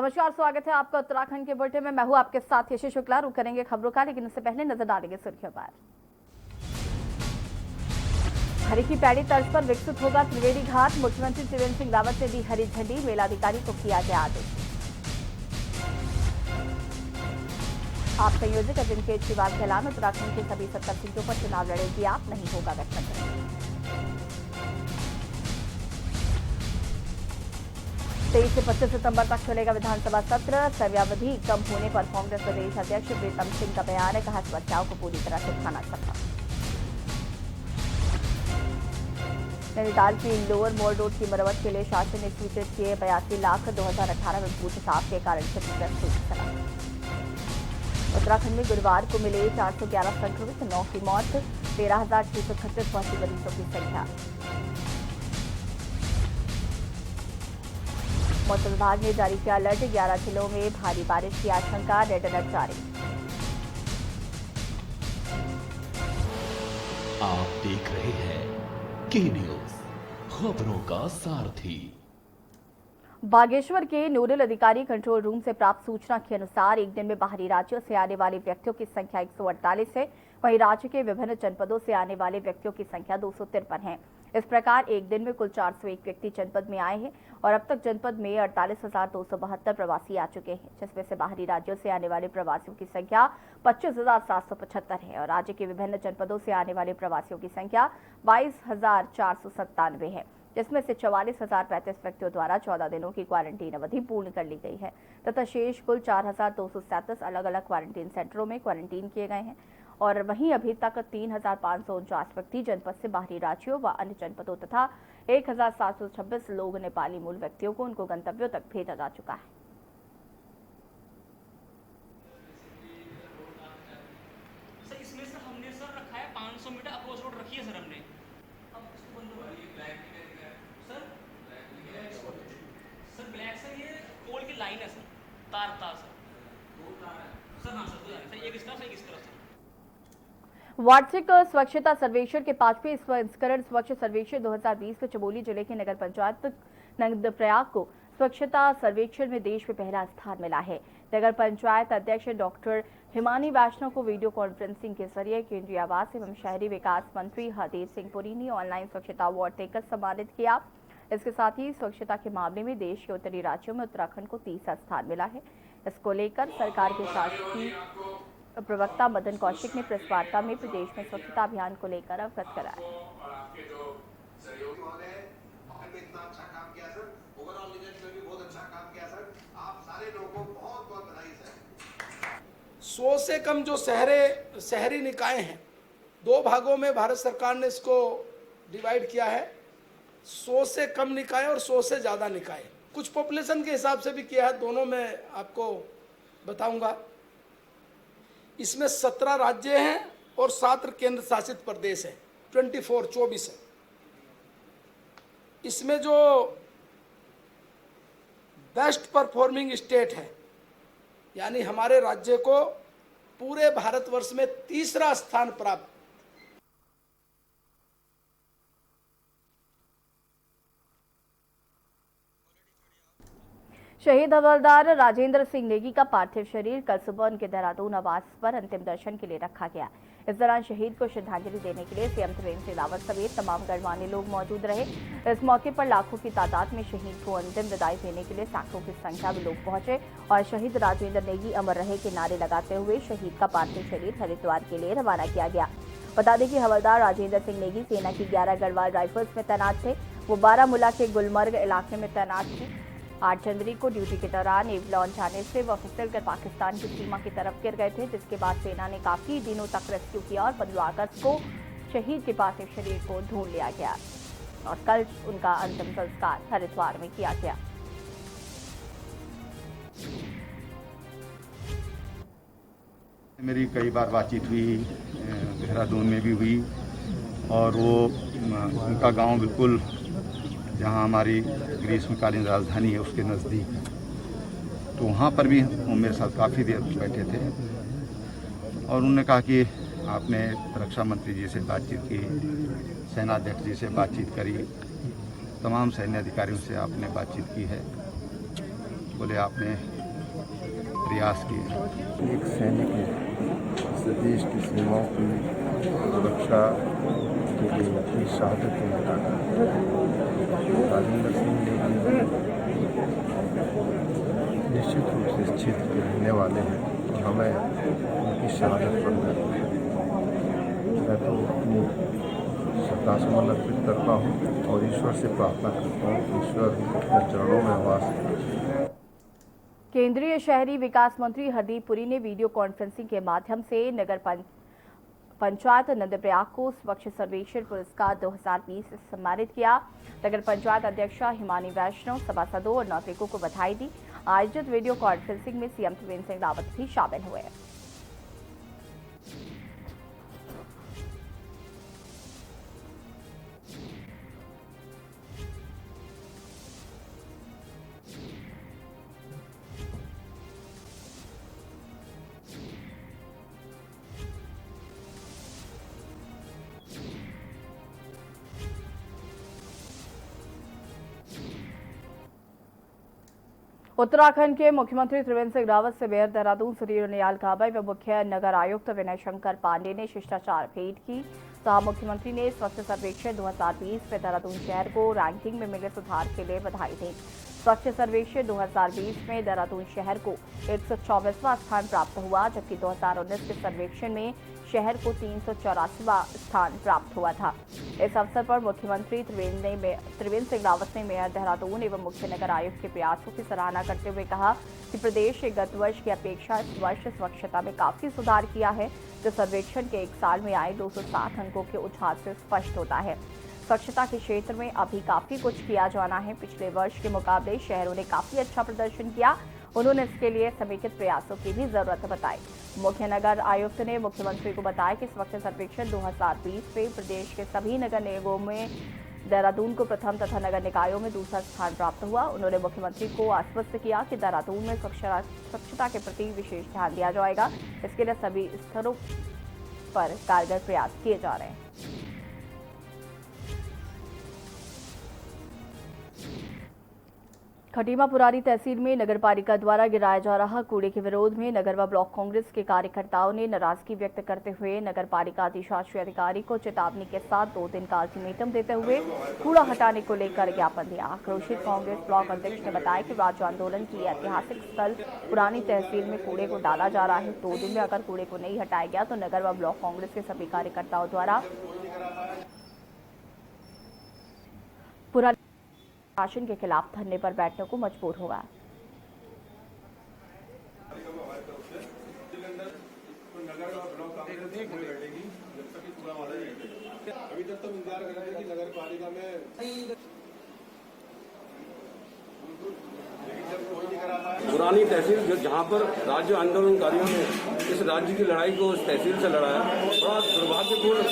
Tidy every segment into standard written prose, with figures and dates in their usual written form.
नमस्कार, स्वागत है आपका उत्तराखंड के बुलेटिन में। मैं हूं आपके साथ यशी शुक्ला। रुक करेंगे खबरों का, लेकिन उससे पहले नजर डालेंगे सुर्खियों पर। हरि की पैड़ी तर्ज पर विकसित होगा त्रिवेणी घाट। मुख्यमंत्री त्रिवेंद्र सिंह रावत ने दी हरी झंडी। मेलाधिकारी को किया गया आदेश। आप संयोजक अरविंद केजरीवाल के ऐलान। उत्तराखंड की सभी 70 सीटों पर चुनाव लड़ेगी आप, नहीं होगा गठबंधन। 23 से 25 सितंबर तक चलेगा विधानसभा सत्र। समयावधि कम होने पर कांग्रेस प्रदेश अध्यक्ष प्रीतम सिंह का बयान। कहा समस्याओं को पूरी तरह से उठाना चाहता। नैनीताल की लोअर मॉल रोड की मरम्मत के लिए शासन ने स्वीकृत किए 82 लाख। 2018 में भूत साफ के कारण क्षतिग्रस्त हुई सड़क। उत्तराखंड में गुरुवार को मिले 411 संक्रमित, 9 की मौत। 13,636 पहुंची मरीजों की संख्या। मौसम विभाग ने जारी किया अलर्ट। 11 जिलों में भारी बारिश की आशंका। रेड अलर्ट जारी। आप देख रहे हैं के न्यूज, खबरों का सारथी। बागेश्वर के नोडल अधिकारी कंट्रोल रूम से प्राप्त सूचना के अनुसार एक दिन में बाहरी राज्यों से आने वाले व्यक्तियों की संख्या 148 है। वहीं राज्य के विभिन्न जनपदों से आने वाले व्यक्तियों की संख्या 253 है। इस प्रकार एक दिन में कुल 401 व्यक्ति जनपद में आए हैं और अब तक जनपद में 48,272 प्रवासी आ चुके हैं, जिसमें से बाहरी राज्यों से आने वाले प्रवासियों की संख्या 25,775 है और राज्य के विभिन्न जनपदों से आने वाले प्रवासियों की संख्या 22,497 है, जिसमें से 44,035 व्यक्तियों द्वारा 14 दिनों की क्वारंटीन अवधि पूर्ण कर ली गई है तथा शेष कुल 4,237 अलग अलग क्वारंटीन सेंटरों में क्वारंटीन किए गए हैं। और वहीं अभी तक 3,549 व्यक्ति जनपद से बाहरी राज्यों व अन्य जनपदों तथा 1,726 लोग नेपाली मूल व्यक्तियों को उनको गंतव्यों तक भेजा जा चुका है। सर इसमें सर हमने सर रखा है 500 मीटर अप्रोच रोड रखी है सर हमने। अब इसको बंद हो रही है सर ब्लैक सर ये पोल की लाइन है सर, तार सर दो तार है सर। हाँ सर एक इस तरफ एक इस तरफ सर। वार्षिक स्वच्छता सर्वेक्षण के 5वें संस्करण स्वच्छ सर्वेक्षण 2020 में चमोली जिले के नगर पंचायत नंदप्रयाग को स्वच्छता सर्वेक्षण में देश में पहला स्थान मिला है। नगर पंचायत अध्यक्ष डॉक्टर हिमानी वैष्णव को वीडियो कॉन्फ्रेंसिंग के जरिए केंद्रीय आवास एवं शहरी विकास मंत्री हरदीप सिंह पुरी ने ऑनलाइन स्वच्छता अवार्ड देकर सम्मानित किया। इसके साथ ही स्वच्छता के मामले में देश के उत्तरी राज्यों में उत्तराखंड को 30वां स्थान मिला है। इसको लेकर सरकार के शासकीय प्रवक्ता मदन कौशिक ने प्रेस वार्ता में प्रदेश में स्वच्छता अभियान को लेकर अवगत कराया। 100 से कम जो शहरी निकाय हैं, 2 भागों में भारत सरकार ने इसको डिवाइड किया है। 100 से कम निकाय और 100 से ज़्यादा निकाय। कुछ पॉपुलेशन के हिसाब से भी किया है, दोनों में आपको बताऊंगा। इसमें 17 राज्य हैं और 7 केंद्र शासित प्रदेश हैं। 24 है। इसमें जो बेस्ट परफॉर्मिंग स्टेट है, यानी हमारे राज्य को पूरे भारतवर्ष में 3रा स्थान प्राप्त। शहीद हवलदार राजेंद्र सिंह नेगी का पार्थिव शरीर कल सुबह उनके देहरादून आवास पर अंतिम दर्शन के लिए रखा गया। इस दौरान शहीद को श्रद्धांजलि देने के लिए सीएम त्रिवेंद्र सिंह रावत समेत तमाम गणमान्य लोग मौजूद रहे। इस मौके पर लाखों की तादाद में शहीद को अंतिम विदाई देने के लिए सैकड़ों की संख्या में लोग पहुंचे और शहीद राजेंद्र नेगी अमर रहे के नारे लगाते हुए शहीद का पार्थिव शरीर हरिद्वार के लिए रवाना किया गया। बता दें कि हवलदार राजेंद्र सिंह नेगी सेना की 11 गढ़वाल राइफल्स में तैनात थे। वो बारामूला के गुलमर्ग इलाके में तैनात थे। 8 जनवरी को ड्यूटी के दौरान एव लॉन्च आने से वह फिसलकर पाकिस्तान की सीमा की तरफ गिर गए थे, जिसके बाद सेना ने काफी दिनों तक रेस्क्यू किया और 15 अगस्त को शहीद के पार्थिव शरीर को ढूंढ लिया गया और कल उनका अंतिम संस्कार हरिद्वार में किया गया। मेरी कई बार बातचीत हुई, देहरादून में भी हुई और वो उनका गांव बिल्कुल जहाँ हमारी ग्रीष्मकालीन राजधानी है उसके नज़दीक, तो वहाँ पर भी वो मेरे साथ काफ़ी देर बैठे थे और उन्होंने कहा कि आपने रक्षा मंत्री जी से बातचीत की, सेनाध्यक्ष जी से बातचीत करी, तमाम सैन्य अधिकारियों से आपने बातचीत की है। बोले आपने प्रयास किए। एक सैनिक ने इस देश की सीमाओं की सुरक्षा के लिए अपनी शहादत राजेंद्र सिंह नेगी निश्चित रूप से इस क्षेत्र के रहने वाले हैं और हमें उनकी शहादत पर गर्व है। मैं तो अपनी श्रद्धासुमन अर्पित करता हूँ और ईश्वर से प्रार्थना करता हूँ कि ईश्वर के चरणों में वास करे। केंद्रीय शहरी विकास मंत्री हरदीप पुरी ने वीडियो कॉन्फ्रेंसिंग के माध्यम से नगर पंचायत नंदप्रयाग को स्वच्छ सर्वेक्षण पुरस्कार 2020 से सम्मानित किया। नगर पंचायत अध्यक्षा हिमानी वैष्णव, सभासदों और नागरिकों को बधाई दी। आयोजित वीडियो कॉन्फ्रेंसिंग में सीएम त्रिवेंद्र सिंह रावत भी शामिल हुए। उत्तराखंड के मुख्यमंत्री त्रिवेंद्र सिंह रावत से मेयर देहरादून सुधीर नियाल काबा व मुख्य नगर आयुक्त विनय शंकर पांडे ने शिष्टाचार भेंट की। तो मुख्यमंत्री ने स्वच्छ सर्वेक्षण 2020 में देहरादून शहर को रैंकिंग में मिले सुधार के लिए बधाई दी। स्वच्छ सर्वेक्षण 2020 में देहरादून शहर को 124वां स्थान प्राप्त हुआ, जबकि 2019 के सर्वेक्षण में शहर को 384वां स्थान प्राप्त हुआ था। इस अवसर पर मुख्यमंत्री त्रिवेंद्र सिंह रावत ने मेयर देहरादून एवं मुख्य नगर आयुक्त के प्रयासों की सराहना करते हुए कहा कि प्रदेश ने गत वर्ष की अपेक्षा इस वर्ष स्वच्छता में काफी सुधार किया है, जो सर्वेक्षण के एक साल में आए 260 अंकों के उछाल से स्पष्ट होता है। स्वच्छता के क्षेत्र में अभी काफी कुछ किया जाना है। पिछले वर्ष के मुकाबले शहरों ने काफी अच्छा प्रदर्शन किया। उन्होंने इसके लिए समेकित प्रयासों की भी जरूरत बताई। मुख्य नगर आयुक्त ने मुख्यमंत्री को बताया कि स्वच्छ सर्वेक्षण 2020 में प्रदेश के सभी नगर निगमों में देहरादून को प्रथम तथा नगर निकायों में दूसरा स्थान प्राप्त हुआ। उन्होंने मुख्यमंत्री को आश्वस्त किया कि देहरादून में स्वच्छता के प्रति विशेष ध्यान दिया जाएगा। इसके लिए सभी स्तरों पर कारगर प्रयास किए जा रहे हैं। खटीमा पुरानी तहसील में नगरपालिका द्वारा गिराया जा रहा कूड़े के विरोध में नगर व ब्लॉक कांग्रेस के कार्यकर्ताओं ने नाराजगी व्यक्त करते हुए नगरपालिका अधिशासी अधिकारी को चेतावनी के साथ 2 दिन का अल्टीमेटम देते हुए कूड़ा हटाने को लेकर ज्ञापन दिया। आक्रोशित कांग्रेस ब्लॉक अध्यक्ष ने बताया कि राज्य आंदोलन की ऐतिहासिक स्थल पुरानी तहसील में कूड़े को डाला जा रहा है। 2 दिन में अगर कूड़े को नहीं हटाया गया तो नगर व ब्लॉक कांग्रेस के सभी कार्यकर्ताओं द्वारा पुरानी शासन के खिलाफ धरने पर बैठने को मजबूर हुआ। अभी तक तो इंतजार कर रहे हैं कि नगर पालिका में पुरानी तहसील जहां पर राज्य आंदोलनकारियों ने इस राज्य की लड़ाई को उस तहसील से लड़ाया, बड़ा दुर्भाग्यपूर्ण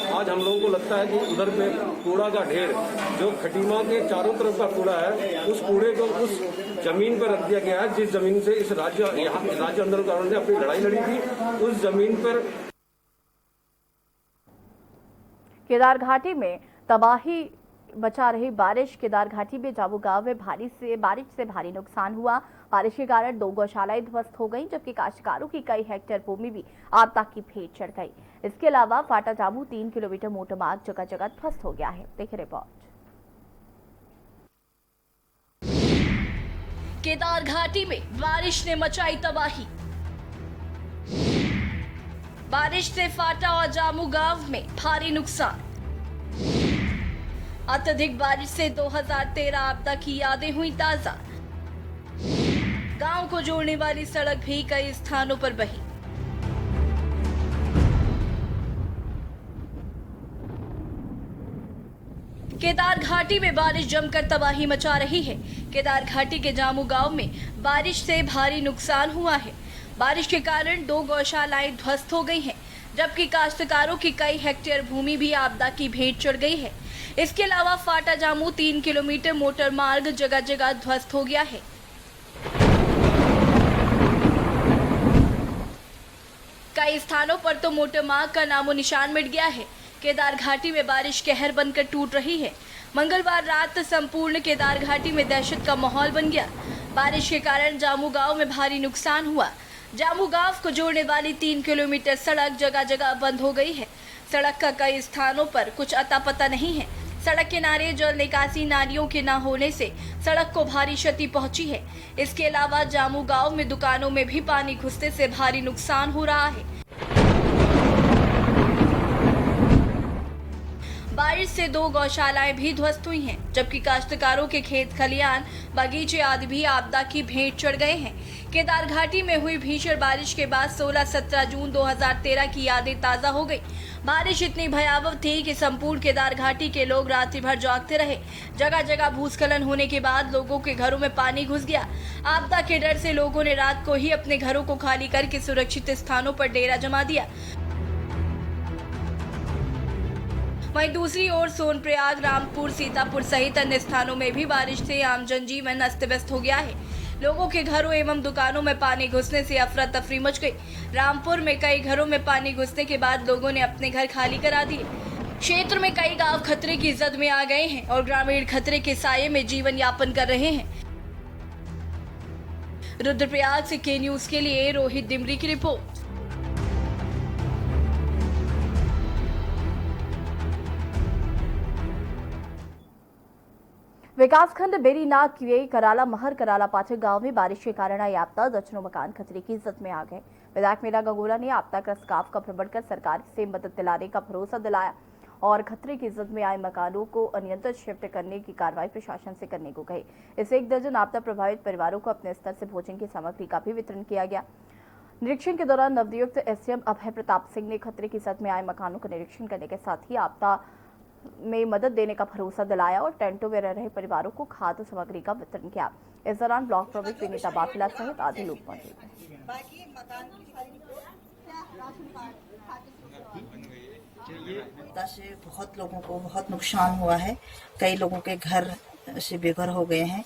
आज हम लोगों को लगता है कि उधर पे कूड़ा का ढेर जो खटीमा के चारों तरफ का कूड़ा है, उस कूड़े को उस जमीन पर रख दिया गया है जिस जमीन से इस राज्य आंदोलनकारियों ने अपनी लड़ाई लड़ी थी। उस जमीन पर केदार घाटी में तबाही बचा रही बारिश। केदार घाटी में जाबू गांव में बारिश से भारी नुकसान हुआ। बारिश के कारण 2 गौशालाएं ध्वस्त हो गईं, जबकि काश्तकारों की कई हेक्टेयर भूमि भी आपदा की भेंट चढ़ गई। इसके अलावा फाटा जामू 3 किलोमीटर मोटर मार्ग जगह जगह ध्वस्त हो गया है। देखिए रिपोर्ट। केदार घाटी में बारिश ने मचाई तबाही। बारिश से फाटा और जामू गांव में भारी नुकसान। अत्यधिक बारिश से 2013 आपदा की यादें हुई ताजा। गांव को जोड़ने वाली सड़क भी कई स्थानों पर बही। केदार घाटी में बारिश जमकर तबाही मचा रही है। केदार घाटी के जामू गांव में बारिश से भारी नुकसान हुआ है। बारिश के कारण 2 गौशालाएं ध्वस्त हो गई हैं, जबकि काश्तकारों की कई हेक्टेयर भूमि भी आपदा की भेंट चढ़ गई है। इसके अलावा फाटा जामू 3 किलोमीटर मोटर मार्ग जगह जगह ध्वस्त हो गया है। कई स्थानों पर तो मोटर मार्ग का नामो निशान मिट गया है। केदार घाटी में बारिश कहर बनकर टूट रही है। मंगलवार रात संपूर्ण केदार घाटी में दहशत का माहौल बन गया। बारिश के कारण जामू गांव में भारी नुकसान हुआ। जामू गांव को जोड़ने वाली 3 किलोमीटर सड़क जगह जगह बंद हो गई है। सड़क का कई स्थानों पर कुछ अता पता नहीं है। सड़क किनारे जल निकासी नालियों के न होने से सड़क को भारी क्षति पहुंची है। इसके अलावा जामू गांव में दुकानों में भी पानी घुसने से भारी नुकसान हो रहा है। बारिश से 2 गौशालाएं भी ध्वस्त हुई हैं, जबकि काश्तकारों के खेत खलियान, बगीचे आदि भी आपदा की भेंट चढ़ गए हैं। केदार घाटी में हुई भीषण बारिश के बाद 16-17 जून 2013 की यादें ताजा हो गई। बारिश इतनी भयावह थी कि संपूर्ण केदार घाटी के लोग रात्रि भर जागते रहे। जगह जगह भूस्खलन होने के बाद लोगों के घरों में पानी घुस गया। आपदा के डर से लोगों ने रात को ही अपने घरों को खाली करके सुरक्षित स्थानों पर डेरा जमा दिया। वहीं दूसरी ओर सोनप्रयाग, रामपुर, सीतापुर सहित अन्य स्थानों में भी बारिश से आम जनजीवन अस्त व्यस्त हो गया है। लोगों के घरों एवं दुकानों में पानी घुसने से अफरा तफरी मच गई। रामपुर में कई घरों में पानी घुसने के बाद लोगों ने अपने घर खाली करा दिए। क्षेत्र में कई गांव खतरे की जद में आ गए हैं और ग्रामीण खतरे के साये में जीवन यापन कर रहे हैं। रुद्रप्रयाग से के न्यूज के लिए रोहित डिमरी की रिपोर्ट। विकासखंड बेरीनाग के कराला महर कराला पाठक गांव में बारिश के कारण आई आपदा, दर्जनों मकान खतरे की जद में आ गए। विधायक मीरा गंगोला ने आपदाग्रस्त गांव का भ्रमण कर सरकार से मदद दिलाने का भरोसा दिलाया और खतरे की जद में आए मकानों को अनियंत्रित शिफ्ट करने की कार्रवाई प्रशासन से करने को कही। इससे 1 दर्जन आपदा प्रभावित परिवारों को अपने स्तर से भोजन की सामग्री का भी वितरण किया गया। निरीक्षण के दौरान नवनियुक्त एसडीएम अभय प्रताप सिंह ने खतरे की जद में आए मकानों का निरीक्षण करने के साथ ही आपदा में मदद देने का भरोसा दिलाया और टेंटों में रह रहे परिवारों को खाद्य सामग्री का वितरण किया। इस दौरान ब्लॉक प्रमुख विनीता बाफिला सहित आधे लोग मौजूद थे। से बहुत लोगों को बहुत नुकसान हुआ है। कई लोगों के घर से बेघर हो गए हैं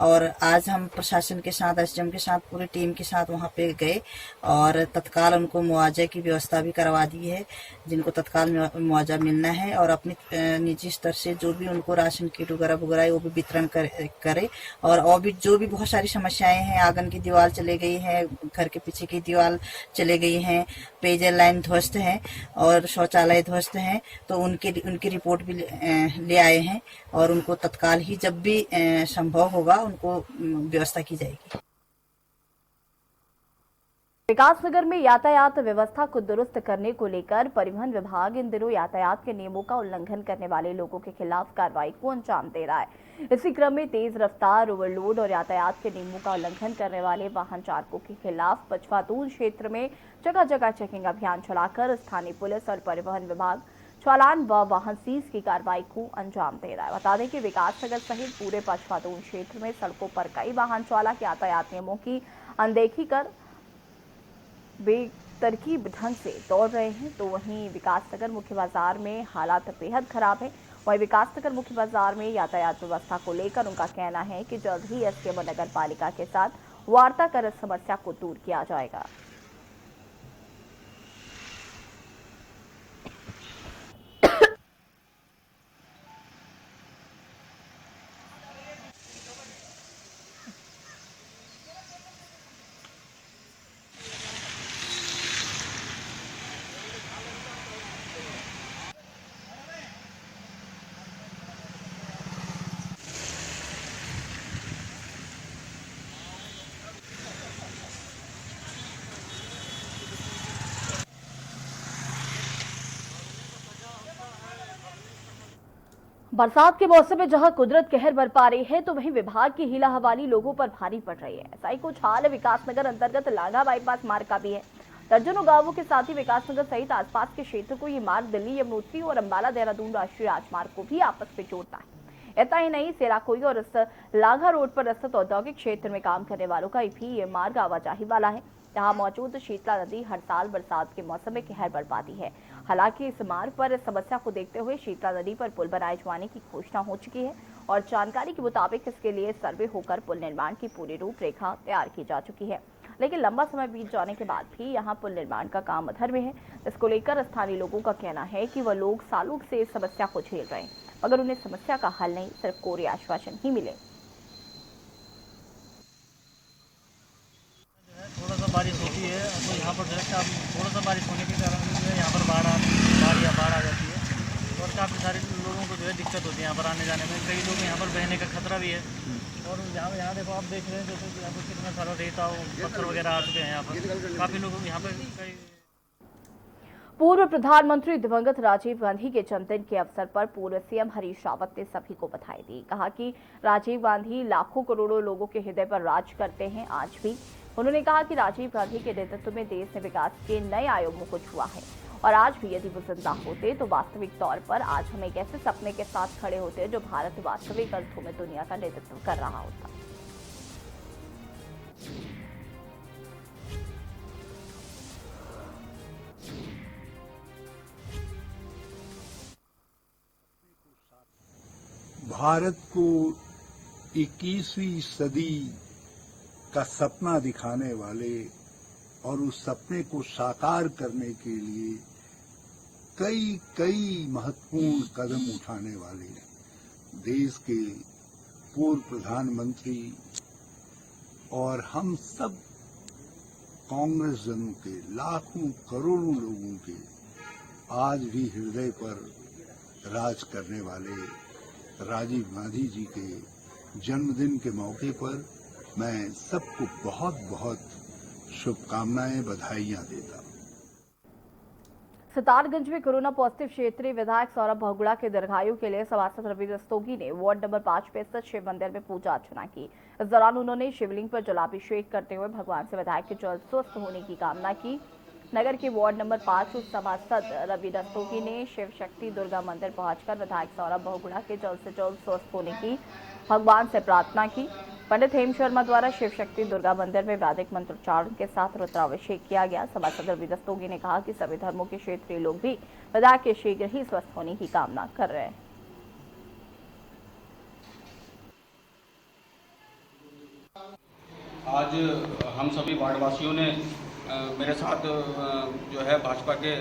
और आज हम प्रशासन के साथ, एसडीएम के साथ, पूरी टीम के साथ वहां पे गए और तत्काल उनको मुआवजे की व्यवस्था भी करवा दी है, जिनको तत्काल मुआवजा मिलना है और अपनी निजी स्तर से जो भी उनको राशन किट वगैरह वो भी वितरण करे। और भी जो भी बहुत सारी समस्याएं हैं, आंगन की दीवार चले गई है, घर के पीछे की दीवार चले गई है, पेयजल लाइन ध्वस्त है और शौचालय ध्वस्त है, तो उनकी रिपोर्ट भी ले आए हैं और उनको तत्काल ही जब भी संभव होगा उनको व्यवस्था की जाएगी। विकासनगर में यातायात व्यवस्था को दुरुस्त करने को लेकर परिवहन विभाग इन दिनों यातायात के नियमों का उल्लंघन करने वाले लोगों के खिलाफ कार्रवाई को अंजाम दे रहा है। इसी क्रम में तेज रफ्तार, ओवरलोड और यातायात के नियमों का उल्लंघन करने वाले वाहन चालकों के खिलाफ पचफातून क्षेत्र में जगह जगह चेकिंग अभियान चलाकर स्थानीय पुलिस और परिवहन विभाग चालान व वाहन सीज की कार्रवाई को अंजाम दे रहा है। बता दें कि विकासनगर सहित पूरे पचफातून क्षेत्र में सड़कों पर कई वाहन चालक यातायात नियमों की अनदेखी कर बेतरकीब ढंग से दौड़ रहे हैं, तो वहीं विकासनगर मुख्य बाजार में हालात बेहद खराब है। वहीं विकासनगर मुख्य बाजार में यातायात व्यवस्था को लेकर उनका कहना है कि जल्द ही एसडीएम नगर पालिका के साथ वार्ता कर इस समस्या को दूर किया जाएगा। बरसात के मौसम में जहां कुदरत कहर बरपा रही है, तो वहीं विभाग की हीला हवाली लोगों पर भारी पड़ रही है। ऐसा ही कुछ हाल विकासनगर अंतर्गत लांघा बाईपास मार्ग का भी है। दर्जनों गांवों के साथ ही विकासनगर सहित आसपास के क्षेत्र को ये मार्ग दिल्ली, यमुनोत्री और अंबाला देहरादून राष्ट्रीय राजमार्ग को भी आपस में जोड़ता है। इतना ही नहीं, सेराकोई और इस लांघा रोड पर स्थित औद्योगिक क्षेत्र में काम करने वालों का भी ये मार्ग आवाजाही वाला है। यहाँ मौजूद शीतला नदी हर साल बरसात के मौसम में कहर बरपाती है। हालांकि इस मार्ग पर इस समस्या को देखते हुए शीतला नदी पर पुल बनाए जाने की घोषणा हो चुकी है और जानकारी के मुताबिक इसके लिए सर्वे होकर पुल निर्माण की पूरी रूपरेखा तैयार की जा चुकी है। लेकिन लंबा समय बीत जाने के बाद भी यहाँ पुल निर्माण का काम अधर में है। इसको लेकर स्थानीय लोगों का कहना है कि वह लोग सालों से इस समस्या को झेल रहे हैं, मगर उन्हें समस्या का हल नहीं, सिर्फ कोरे आश्वासन ही मिले। का थोड़ा सा बारिश होने के कारण जो है यहाँ पर बाढ़ आ जाती है और काफ़ी सारे लोगों को जो है दिक्कत होती है यहाँ पर आने जाने में। कई लोग यहाँ पर बहने का खतरा भी है और यहाँ देखो आप देख रहे हैं जैसे कि यहाँ पर कितना सारा रेता पत्थर वगैरह आ चुके हैं। यहाँ पर काफ़ी लोग यहाँ पर कई पूर्व प्रधानमंत्री दिवंगत राजीव गांधी के जन्मदिन के अवसर पर पूर्व सीएम हरीश रावत ने सभी को बधाई दी। कहा कि राजीव गांधी लाखों करोड़ों लोगों के हृदय पर राज करते हैं आज भी। उन्होंने कहा कि राजीव गांधी के नेतृत्व में देश ने विकास के नए आयामों को छुआ है और आज भी यदि वो जिंदा होते तो वास्तविक तौर पर आज हम एक ऐसे सपने के साथ खड़े होते जो भारत वास्तविक अर्थों में दुनिया का नेतृत्व कर रहा होता। भारत को 21वीं सदी का सपना दिखाने वाले और उस सपने को साकार करने के लिए कई महत्वपूर्ण कदम उठाने वाले देश के पूर्व प्रधानमंत्री और हम सब कांग्रेस जनों के लाखों करोड़ों लोगों के आज भी हृदय पर राज करने वाले राजीव गांधी जी के जन्मदिन के मौके पर मैं सबको बहुत बहुत शुभकामनाएं बधाइयां देता हूं। सितारगंज में कोरोना पॉजिटिव क्षेत्रीय विधायक सौरभ बहुगुणा के दीर्घायु के लिए सभासद रवि रस्तोगी ने वार्ड नंबर 5 पे स्थित शिव मंदिर में पूजा अर्चना की। इस दौरान उन्होंने शिवलिंग पर जलाभिषेक करते हुए भगवान से विधायक के जल्द स्वस्थ होने की कामना की। नगर के वार्ड नंबर 5 सभासद रवि रस्तोगी ने शिव शक्ति दुर्गा मंदिर पहुंचकर विधायक सौरभ बहुगुणा के जल्द से जल्द स्वस्थ होने की भगवान से प्रार्थना की। पंडित हेम शर्मा द्वारा शिव शक्ति दुर्गा मंदिर में वैदिक मंत्रोच्चारण के साथ रुद्राभिषेक किया गया। सभासद रवि रस्तोगी ने कहा कि सभी धर्मों के क्षेत्रीय लोग भी विधायक के शीघ्र ही स्वस्थ होने की कामना कर रहे हैं। आज हम सभी वार्डवासियों ने मेरे साथ जो है भाजपा के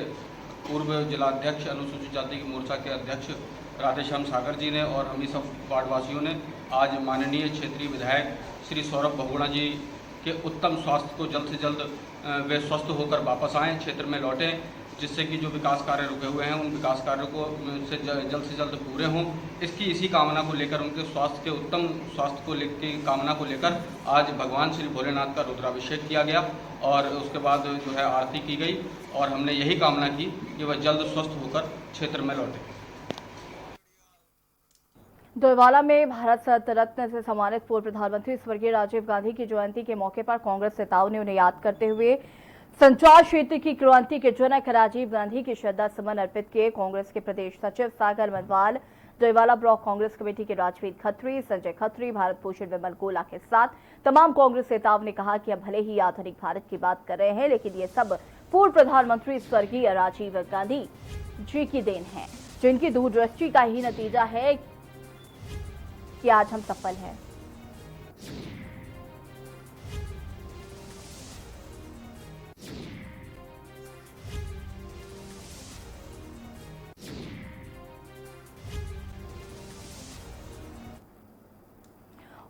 पूर्व जिलाध्यक्ष अनुसूचित जाति मोर्चा के अध्यक्ष राधेश्याम सागर जी ने और हम सब वार्डवासियों ने आज माननीय क्षेत्रीय विधायक श्री सौरभ बहुगुणा जी के उत्तम स्वास्थ्य को जल्द से जल्द वे स्वस्थ होकर वापस आएँ, क्षेत्र में लौटें, जिससे कि जो विकास कार्य रुके हुए हैं उन विकास कार्यों को जल्द से जल्द पूरे हों। इसी कामना को लेकर उनके स्वास्थ्य के उत्तम स्वास्थ्य को लेकर कामना को लेकर आज भगवान श्री भोलेनाथ का रुद्राभिषेक किया गया और उसके बाद जो है आरती की गई और हमने यही कामना की कि वह जल्द स्वस्थ होकर क्षेत्र में लौटे। डोईवाला में भारत रत्न से सम्मानित पूर्व प्रधानमंत्री स्वर्गीय राजीव गांधी की जयंती के मौके पर कांग्रेस नेताओं ने उन्हें याद करते हुए संचार क्षेत्र की क्रांति के जनक राजीव गांधी की श्रद्धा सुमन अर्पित किए। कांग्रेस के प्रदेश सचिव सागर मनवाल, डोईवाला ब्लॉक कांग्रेस कमेटी के राजवीर खत्री, संजय खत्री, भारत भूषण विमल गोला के साथ तमाम कांग्रेस नेताओं ने कहा कि अब भले ही आधुनिक भारत की बात कर रहे हैं, लेकिन ये सब पूर्व प्रधानमंत्री स्वर्गीय राजीव गांधी जी की देन है, जिनकी दूरदृष्टि का ही नतीजा है कि आज हम सफल हैं।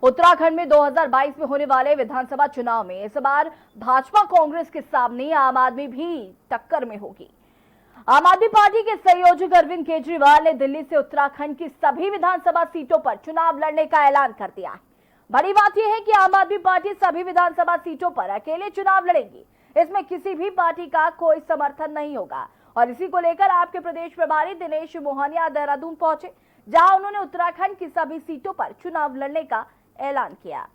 उत्तराखंड में 2022 में होने वाले विधानसभा चुनाव में इस बार भाजपा कांग्रेस के सामने आम आदमी भी टक्कर में होगी। आम आदमी पार्टी के संयोजक अरविंद केजरीवाल ने दिल्ली से उत्तराखंड की सभी विधानसभा सीटों पर चुनाव लड़ने का ऐलान कर दिया है। बड़ी बात यह है कि आम आदमी पार्टी सभी विधानसभा सीटों पर अकेले चुनाव लड़ेगी। इसमें किसी भी पार्टी का कोई समर्थन नहीं होगा और इसी को लेकर आपके प्रदेश प्रभारी दिनेश मोहनिया देहरादून पहुंचे, जहां उन्होंने उत्तराखंड की सभी सीटों पर चुनाव लड़ने का ऐलान किया।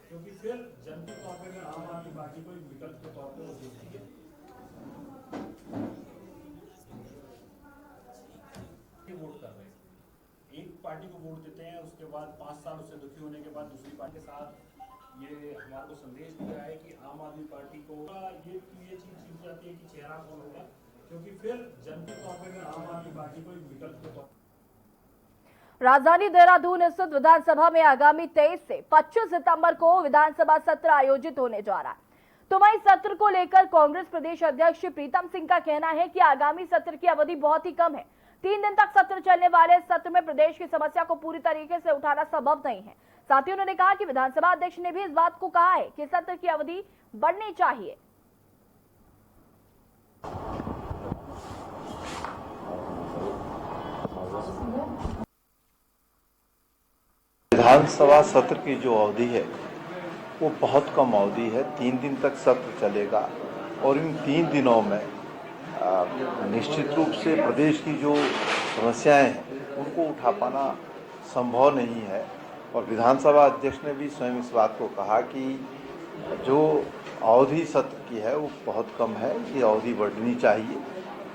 क्योंकि फिर जनता तौर पर आम आदमी पार्टी को एक विकल्प के तौर पर देखती है। वोट कर रहे हैं, एक पार्टी को वोट देते हैं, उसके बाद 5 साल उससे दुखी होने के बाद दूसरी पार्टी के साथ ये हमारे को संदेश दिया है कि आम आदमी पार्टी को ये चीज छूट जाती है कि चेहरा कौन होगा, क्योंकि फिर जनता तौर पर आम आदमी पार्टी को एक विकल्प के तौर। राजधानी देहरादून स्थित विधानसभा में आगामी 23 से 25 सितंबर को विधानसभा सत्र आयोजित होने जा रहा है। तो वहीं सत्र को लेकर कांग्रेस प्रदेश अध्यक्ष प्रीतम सिंह का कहना है कि आगामी सत्र की अवधि बहुत ही कम है, 3 दिन तक सत्र चलने वाले इस सत्र में प्रदेश की समस्या को पूरी तरीके से उठाना संभव नहीं है। साथ ही उन्होंने कहा कि विधानसभा अध्यक्ष ने भी इस बात को कहा है कि सत्र की अवधि बढ़नी चाहिए। विधानसभा सत्र की जो अवधि है वो बहुत कम अवधि है। 3 दिन तक सत्र चलेगा और इन 3 दिनों में निश्चित रूप से प्रदेश की जो समस्याएं हैं उनको उठा पाना संभव नहीं है। और विधानसभा अध्यक्ष ने भी स्वयं इस बात को कहा कि जो अवधि सत्र की है वो बहुत कम है, ये अवधि बढ़नी चाहिए।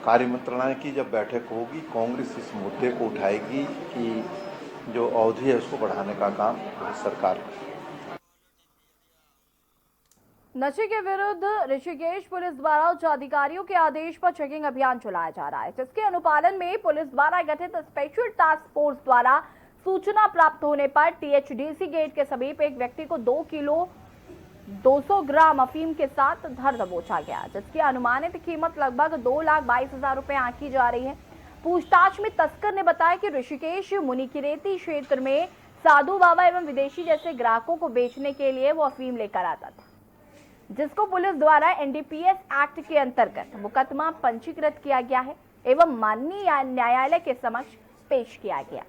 कार्यमंत्रणा की जब बैठक होगी कांग्रेस इस मुद्दे को उठाएगी कि जो अवधि है उसको बढ़ाने का काम सरकार करेगी। नशे के विरुद्ध ऋषिकेश पुलिस द्वारा उच्च अधिकारियों के आदेश पर चेकिंग अभियान चलाया जा रहा है, जिसके अनुपालन में पुलिस द्वारा गठित स्पेशल टास्क फोर्स द्वारा सूचना प्राप्त होने पर टीएचडीसी गेट के समीप एक व्यक्ति को 2 किलो 200 ग्राम अफीम के साथ धर दबोचा गया, जिसकी अनुमानित कीमत लगभग 2,22,000 रुपए आंकी जा रही है। पूछताछ में तस्कर ने बताया कि ऋषिकेश मुनिकिरेती क्षेत्र में साधु बाबा एवं विदेशी जैसे ग्राहकों को बेचने के लिए वो अफीम लेकर आता था, जिसको पुलिस द्वारा एनडीपीएस एक्ट के अंतर्गत मुकदमा पंजीकृत किया गया है एवं माननीय न्यायालय के समक्ष पेश किया गया।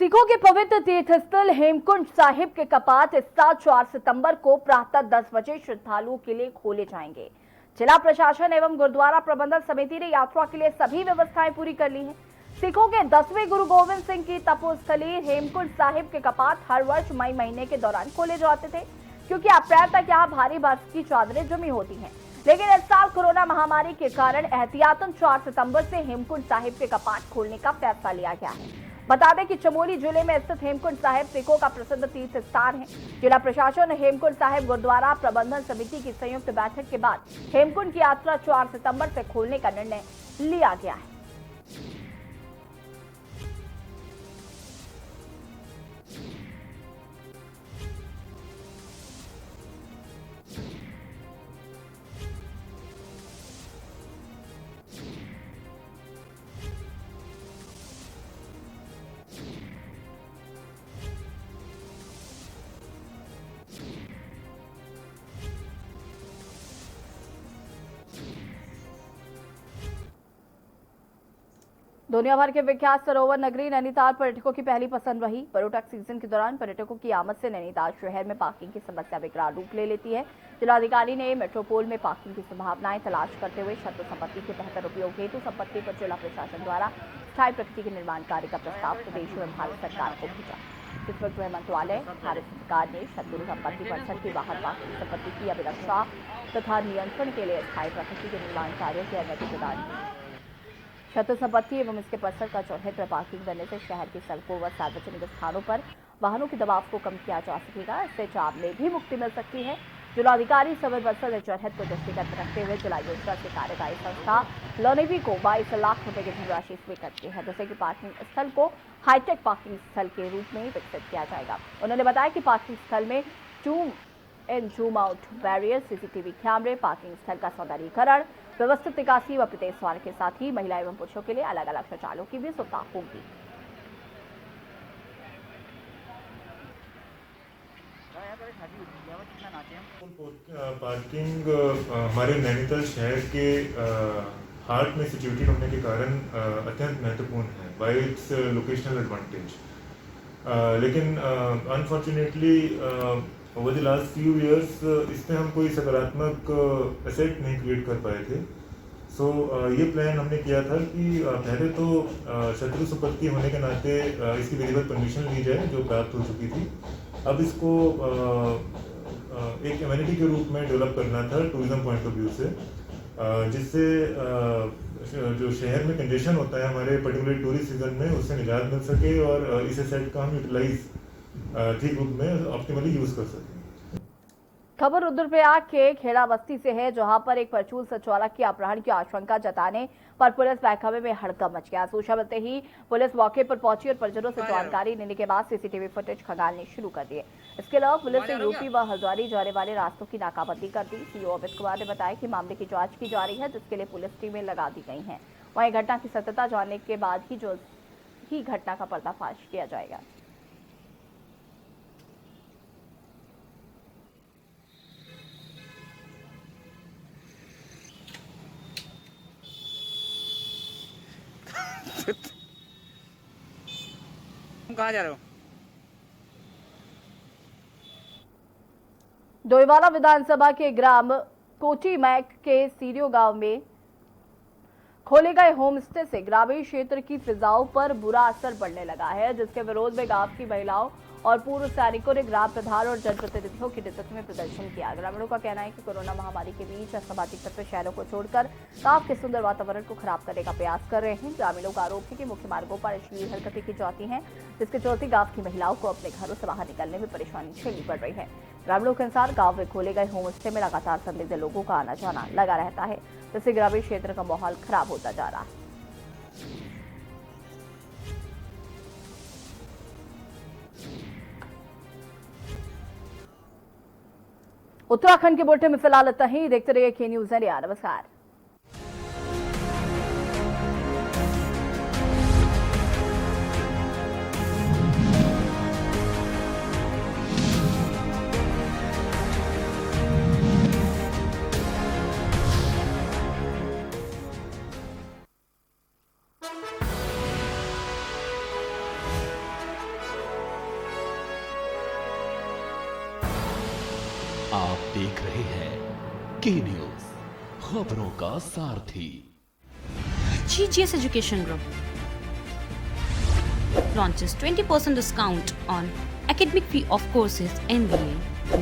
सिखों के पवित्र तीर्थस्थल हेमकुंड साहिब के कपाट इस साल 4 सितंबर को प्रातः 10 बजे श्रद्धालुओं के लिए खोले जाएंगे। जिला प्रशासन एवं गुरुद्वारा प्रबंधन समिति ने यात्रा के लिए सभी व्यवस्थाएं पूरी कर ली हैं। सिखों के 10वें गुरु गोविंद सिंह की तपोस्थली हेमकुंड साहिब के कपाट हर वर्ष मई महीने के दौरान खोले जाते थे, क्योंकि अप्रैल तक यहाँ भारी बर्फ की चादरें जमी होती हैं। लेकिन इस साल कोरोना महामारी के कारण एहतियातन 4 सितंबर से हेमकुंड साहिब के कपाट खोलने का फैसला लिया गया है। बता दें कि चमोली जिले में स्थित हेमकुंड साहिब सिखों का प्रसिद्ध तीर्थ स्थान है। जिला प्रशासन हेमकुंड साहिब गुरुद्वारा प्रबंधन समिति की संयुक्त बैठक के बाद हेमकुंड की यात्रा 4 सितंबर से खोलने का निर्णय लिया गया है। दुनिया भर के विख्यात सरोवर नगरी नैनीताल पर्यटकों की पहली पसंद रही। पर्यटक सीजन के दौरान पर्यटकों की आमद से नैनीताल शहर में पार्किंग की समस्या विकराल रूप ले लेती है। जिलाधिकारी ने मेट्रोपोल में पार्किंग की संभावनाएं तलाश करते हुए शर्त संपत्ति के बेहतर उपयोग हेतु संपत्ति पर जिला प्रशासन द्वारा स्थायी प्रकृति के निर्माण कार्य का प्रस्ताव प्रदेश एवं भारत सरकार को भेजा, जिस पर गृह मंत्रालय भारत सरकार ने शत्रु संपत्ति परिषद की बाहर पार्किंग संपत्ति की अभिरक्षा तथा नियंत्रण के लिए स्थायी प्रकृति के निर्माण कार्यों की अनुमति प्रदान की। शत्रु संपत्ति एवं इसके परिसर का चौराहे पर पार्किंग करने से शहर की सड़कों व सार्वजनिक स्थानों पर वाहनों के दबाव को कम किया जा सकेगा। इससे जाम में भी मुक्ति मिल सकती है। जिलाधिकारी समीर बंसल ने चौराहे को दृष्टिगत रखते हुए जिला योजना से कार्यकारी संस्था लोनेवी को 22 लाख रुपए की धनराशि स्वीकृत की है, जैसे कि पार्किंग स्थल को हाईटेक पार्किंग स्थल के रूप में विकसित किया जाएगा। उन्होंने बताया कि पार्किंग स्थल में zoom in zoom out barrier, CCTV कैमरे, पार्किंग स्थल का सौंदर्यीकरण, व्यवस्थित निकासी व प्रत्येक द्वार के साथ ही महिला एवं पुरुषों के लिए अलग अलग शौचालयों की भी सुविधा होगी। पार्किंग हमारे नैनीताल शहर के हार्ट में सिचुएटेड होने के कारण अत्यंत महत्वपूर्ण है बाय इट्स लोकेशनल एडवांटेज। लेकिन unfortunately over the last few years इसमें हम कोई सकारात्मक एसेट नहीं क्रिएट कर पाए थे। सो ये प्लान हमने किया था कि पहले तो शत्रु संपत्ति होने के नाते इसकी विधिवत परमिशन ली जाए जो प्राप्त हो चुकी थी। अब इसको एक एमिनिटी के रूप में डेवलप करना था टूरिज्म पॉइंट ऑफ व्यू से, जिससे जो शहर में कंजेशन होता है हमारे पर्टिकुलर टूरिस्ट सीजन में उससे निजात मिल सके और इस एसेट का हम यूटिलाइज ठीक रूप में ऑप्टिमली यूज कर सकें। खबर रुद्रप्रयाग के खेड़ा बस्ती से है, जहां पर एक परचून संचालक की अपहरण की आशंका जताने पर पुलिस महकमे में हड़कंप मच गया। सूचना मिलते ही पुलिस मौके पर पहुंची और परिजनों से जानकारी लेने के बाद सीसीटीवी फुटेज खंगालने शुरू कर दिए। इसके अलावा पुलिस ने यूपी व हल्द्वानी जाने वाले रास्तों की नाकाबंदी कर दी। सीओ अमित कुमार ने बताया कि मामले की जांच की जा रही है, जिसके लिए पुलिस टीमें लगा दी गई हैं। वहीं घटना की सत्यता जानने के बाद ही घटना का पर्दाफाश किया जाएगा। तुम कहाँ जा रहे हो? डोईवाला विधानसभा के ग्राम कोटी मैक के सीरियो गांव में खोले गए होमस्टे से ग्रामीण क्षेत्र की फिजाओं पर बुरा असर पड़ने लगा है, जिसके विरोध में गांव की महिलाओं और पूर्व सैनिकों ने ग्राम प्रधान और जनप्रतिनिधियों के नेतृत्व में प्रदर्शन किया। ग्रामीणों का कहना है कि कोरोना महामारी के बीच असामाजिक तत्व शहरों को छोड़कर गांव के सुंदर वातावरण को खराब करने का प्रयास कर रहे हैं। ग्रामीणों का आरोप है कि मुख्य मार्गों पर अश्लील हरकतें की जाती हैं, जिसके चलते गांव की महिलाओं को अपने घरों से बाहर निकलने में परेशानी झेलनी पड़ रही है। ग्रामीणों के अनुसार गांव में खोले गए होमस्टे में लगातार संदिग्ध लोगों का आना जाना लगा रहता है, जिससे ग्रामीण क्षेत्र का माहौल खराब होता जा रहा है। उत्तराखंड के बुलेटिन में फिलहाल इतना ही। देखते रहिए के न्यूज़ इंडिया। नमस्कार। आप देख रहे हैं के न्यूज़, खबरों का सारथी। GGS Education Group launches 20% discount on academic fee of courses MBA,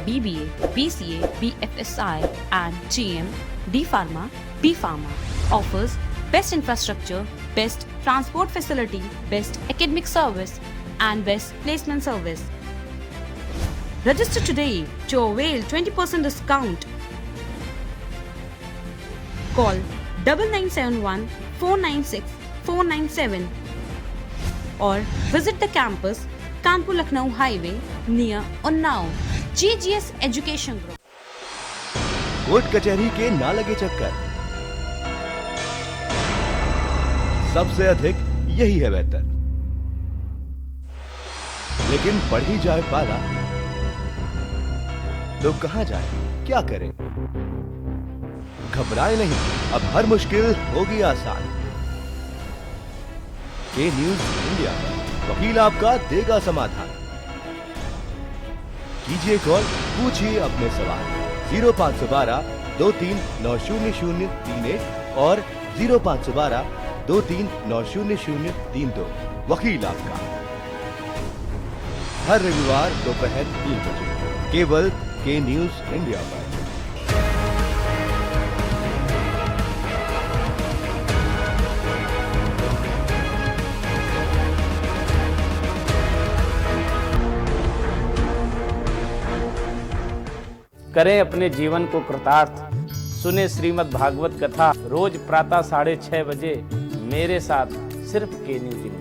BBA, BCA, BFSI and GM, D Pharma, B Pharma. Offers best infrastructure, best transport facility, best academic service and best placement service. Register today to avail 20% discount. Call 9971 496 497 or visit the campus Kanpur Lucknow Highway near Unnao. GGS Education Group. Court कचहरी के ना लगे चक्कर, सबसे अधिक यही है बेहतर। लेकिन बढ़ ही जाए पाला तो कहां जाए, क्या करें? घबराए नहीं, अब हर मुश्किल होगी आसान। के न्यूज़ इंडिया पर वकील आपका देगा समाधान। कीजिए कॉल, पूछिए अपने सवाल 0512 23900031 और 0512 23900032। वकील आपका हर रविवार दोपहर 3 बजे केवल के न्यूज़ इंडिया पर। करें अपने जीवन को कृतार्थ, सुने श्रीमद् भागवत कथा रोज प्रातः 6:30 बजे मेरे साथ सिर्फ के न्यूज़।